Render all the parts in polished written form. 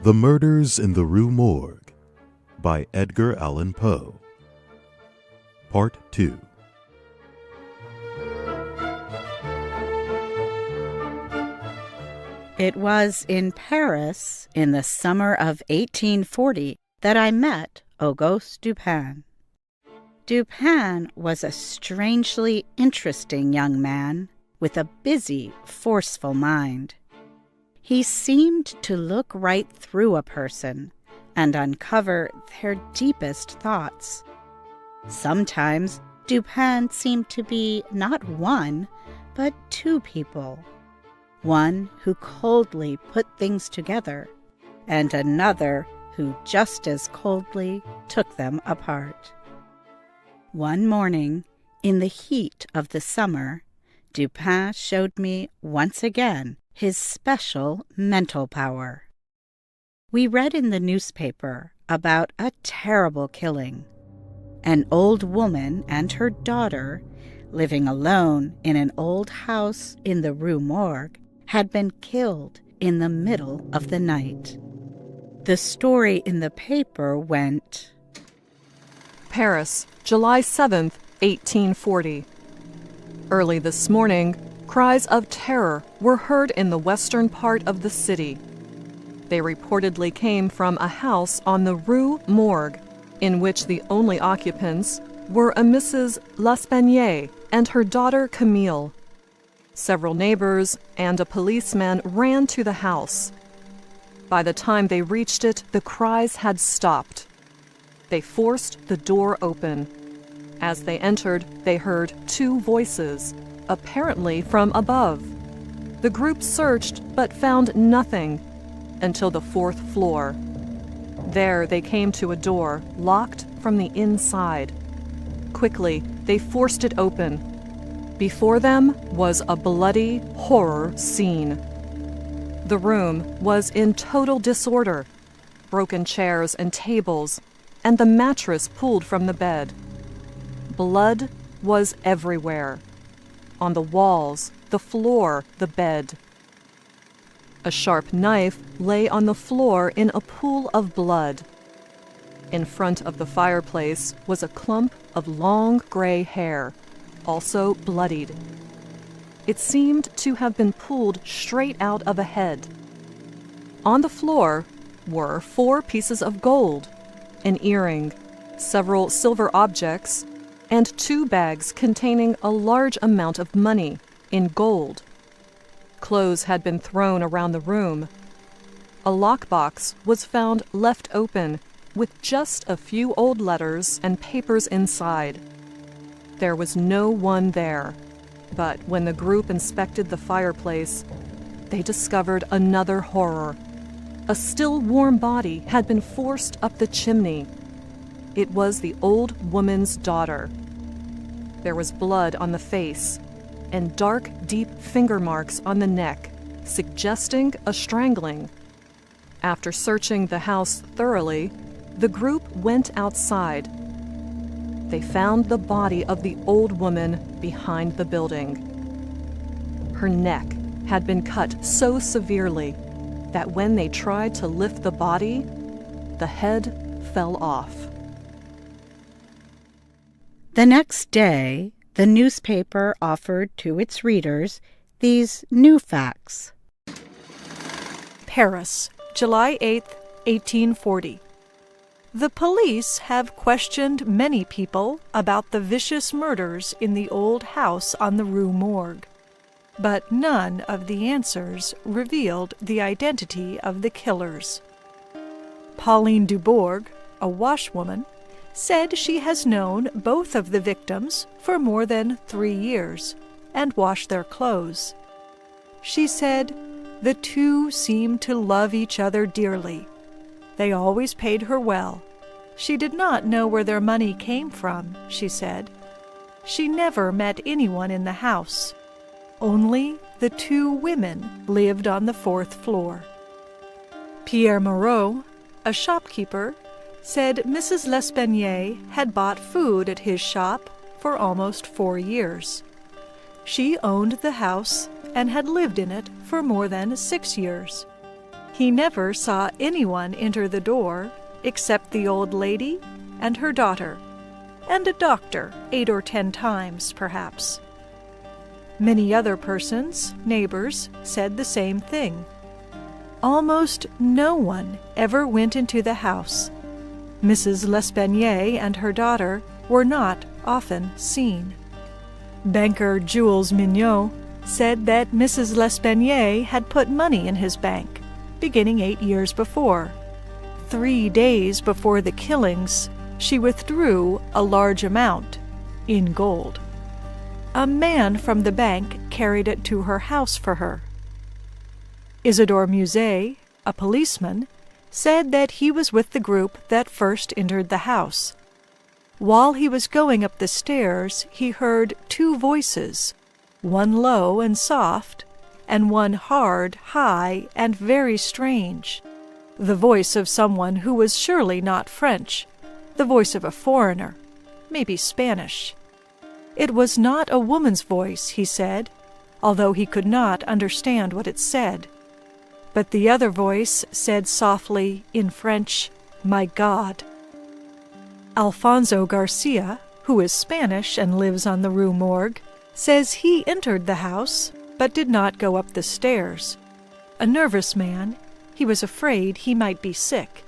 The Murders in the Rue Morgue by Edgar Allan Poe. Part 2. It was in Paris in the summer of 1840 that I met Auguste Dupin. Dupin was a strangely interesting young man with a busy, forceful mind. He seemed to look right through a person and uncover their deepest thoughts. Sometimes Dupin seemed to be not one, but two people. One who coldly put things together, and another who just as coldly took them apart. One morning, in the heat of the summer, Dupin showed me once again his special mental power. We read in the newspaper about a terrible killing. An old woman and her daughter, living alone in an old house in the Rue Morgue, had been killed in the middle of the night. The story in the paper went: Paris, July 7th, 1840. Early this morning, cries of terror were heard in the western part of the city. They reportedly came from a house on the Rue Morgue, in which the only occupants were a Mrs. L'Espanaye and her daughter Camille. Several neighbors and a policeman ran to the house. By the time they reached it, the cries had stopped. They forced the door open. As they entered, they heard two voices, apparently from above. The group searched but found nothing until the fourth floor. There they came to a door locked from the inside. Quickly, they forced it open. Before them was a bloody horror scene. The room was in total disorder, broken chairs and tables, and the mattress pulled from the bed. Blood was everywhere. On the walls, the floor, the bed. A sharp knife lay on the floor in a pool of blood. In front of the fireplace was a clump of long gray hair, also bloodied. It seemed to have been pulled straight out of a head. On the floor were 4 pieces of gold, an earring, several silver objects, and 2 bags containing a large amount of money in gold. Clothes had been thrown around the room. A lockbox was found left open with just a few old letters and papers inside. There was no one there, but when the group inspected the fireplace, they discovered another horror. A still warm body had been forced up the chimney. It was the old woman's daughter. There was blood on the face and dark, deep finger marks on the neck, suggesting a strangling. After searching the house thoroughly, the group went outside. They found the body of the old woman behind the building. Her neck had been cut so severely that when they tried to lift the body, the head fell off. The next day, the newspaper offered to its readers these new facts. Paris, July 8th, 1840. The police have questioned many people about the vicious murders in the old house on the Rue Morgue, but none of the answers revealed the identity of the killers. Pauline Dubourg, a washwoman, said she has known both of the victims for more than 3 years and washed their clothes. She said the two seemed to love each other dearly. They always paid her well. She did not know where their money came from, she said. She never met anyone in the house. Only the 2 women lived on the 4th floor. Pierre Moreau, a shopkeeper, said Mrs. L'Espanaye had bought food at his shop for almost 4 years. She owned the house and had lived in it for more than 6 years. He never saw anyone enter the door except the old lady and her daughter, and a doctor 8 or 10 times, perhaps. Many other persons, neighbors, said the same thing. Almost no one ever went into the house. Mrs. L'Espanaye and her daughter were not often seen. Banker Jules Mignot said that Mrs. L'Espanaye had put money in his bank, beginning 8 years before. 3 days before the killings, she withdrew a large amount in gold. A man from the bank carried it to her house for her. Isidore Musée, a policeman, said that he was with the group that first entered the house. While he was going up the stairs, he heard 2 voices, one low and soft, and one hard, high, and very strange. The voice of someone who was surely not French, the voice of a foreigner, maybe Spanish. It was not a woman's voice, he said, although he could not understand what it said. But the other voice said softly in French, "My God." Alfonso Garcia, who is Spanish and lives on the Rue Morgue, says he entered the house but did not go up the stairs. A nervous man, he was afraid he might be sick.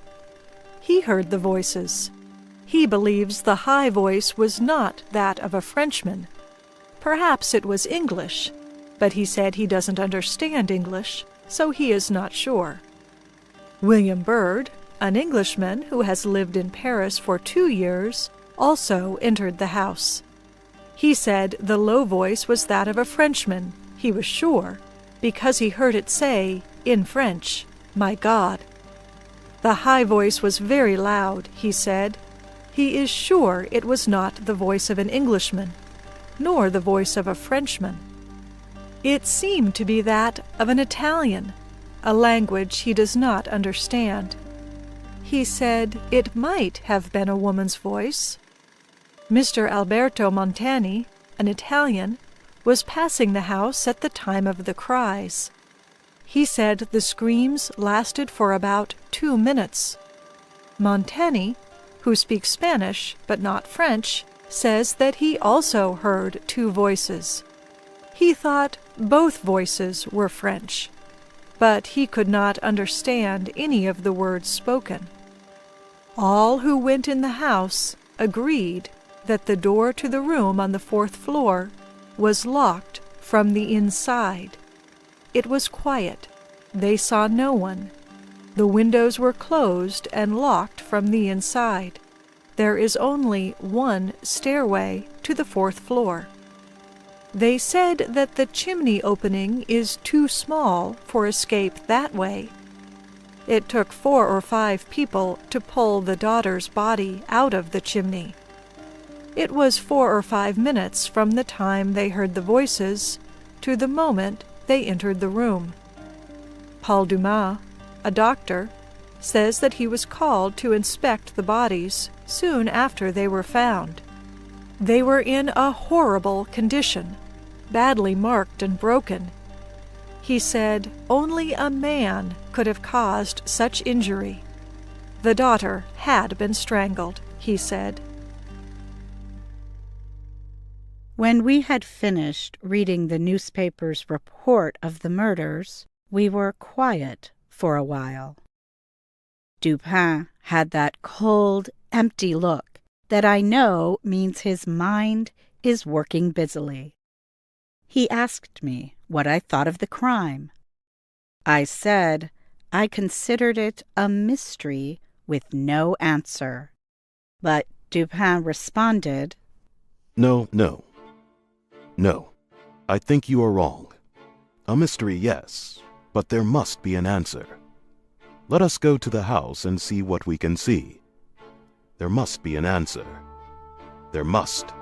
He heard the voices. He believes the high voice was not that of a Frenchman. Perhaps it was English, but he said he doesn't understand English, so he is not sure. William Byrd, an Englishman who has lived in Paris for 2 years, also entered the house. He said the low voice was that of a Frenchman, he was sure, because he heard it say, in French, "My God." The high voice was very loud, he said. He is sure it was not the voice of an Englishman, nor the voice of a Frenchman. It seemed to be that of an Italian, a language he does not understand. He said it might have been a woman's voice. Mr. Alberto Montani, an Italian, was passing the house at the time of the cries. He said the screams lasted for about 2 minutes. Montani, who speaks Spanish but not French, says that he also heard 2 voices. He thought both voices were French, but he could not understand any of the words spoken. All who went in the house agreed that the door to the room on the 4th floor was locked from the inside. It was quiet. They saw no one. The windows were closed and locked from the inside. There is only one stairway to the 4th floor. They said that the chimney opening is too small for escape that way. It took 4 or 5 people to pull the daughter's body out of the chimney. It was 4 or 5 minutes from the time they heard the voices to the moment they entered the room. Paul Dumas, a doctor, says that he was called to inspect the bodies soon after they were found. They were in a horrible condition, badly marked and broken. He said only a man could have caused such injury. The daughter had been strangled, he said. When we had finished reading the newspaper's report of the murders, we were quiet for a while. Dupin had that cold, empty look that I know means his mind is working busily. He asked me what I thought of the crime. I said I considered it a mystery with no answer. But Dupin responded, No. I think you are wrong. A mystery, yes, but there must be an answer. Let us go to the house and see what we can see. There must be an answer. There must.